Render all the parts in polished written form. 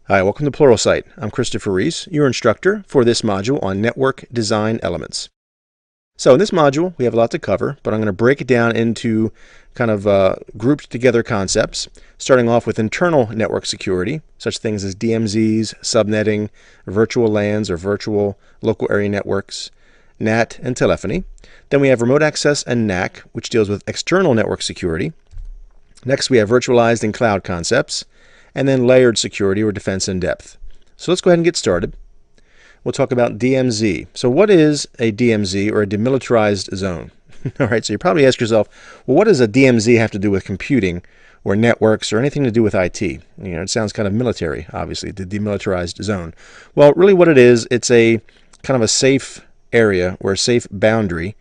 Hi, welcome to Pluralsight. I'm Christopher Reese, your instructor for this module on network design elements. So in this module, we have a lot to cover, but I'm going to break it down into kind of grouped together concepts, starting off with internal network security, such things as DMZs, subnetting, virtual LANs or virtual local area networks, NAT, and telephony. Then we have remote access and NAC, which deals with external network security. Next, we have virtualized and cloud concepts, and then layered security or defense in depth. So let's go ahead and get started. We'll talk about DMZ. So what is a DMZ, or a demilitarized zone? All right, so you probably ask yourself, well, what does a DMZ have to do with computing or networks or anything to do with IT? You know, it sounds kind of military, obviously, the demilitarized zone. Well, really what it is, it's a kind of a safe area or a safe boundary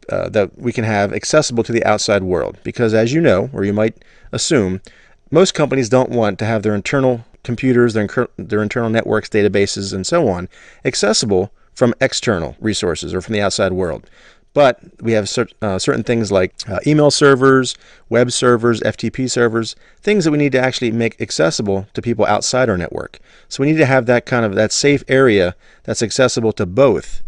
that we can have accessible to the outside world. Because as you know, or you might assume, most companies don't want to have their internal computers, their internal networks, databases, and so on accessible from external resources or from the outside world. But we have certain things like email servers, web servers, FTP servers, things that we need to actually make accessible to people outside our network. So we need to have that safe area that's accessible to both,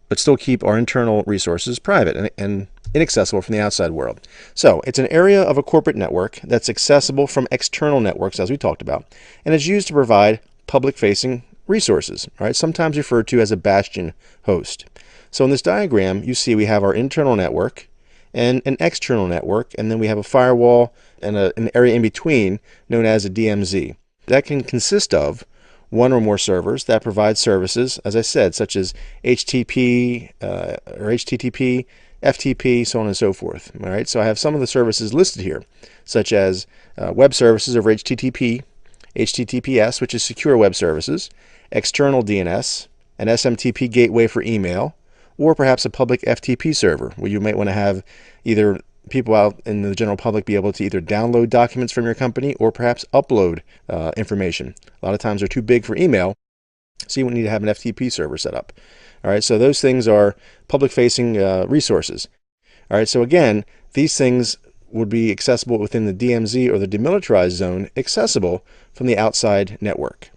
but still keep our internal resources private and inaccessible from the outside world. So it's an area of a corporate network that's accessible from external networks, as we talked about, and is used to provide public-facing resources, right? Sometimes referred to as a bastion host. So in this diagram, you see we have our internal network and an external network, and then we have a firewall and an area in between known as a DMZ. That can consist of one or more servers that provide services, as I said, such as HTTP, FTP, so on and so forth. All right, so I have some of the services listed here, such as web services over HTTP, HTTPS, which is secure web services, external DNS, an SMTP gateway for email, or perhaps a public FTP server, where you might want to have either people out in the general public be able to either download documents from your company or perhaps upload information. A lot of times they're too big for email, so you would need to have an FTP server set up. All right, so those things are public-facing resources. All right, so again, these things would be accessible within the DMZ or the demilitarized zone, accessible from the outside network.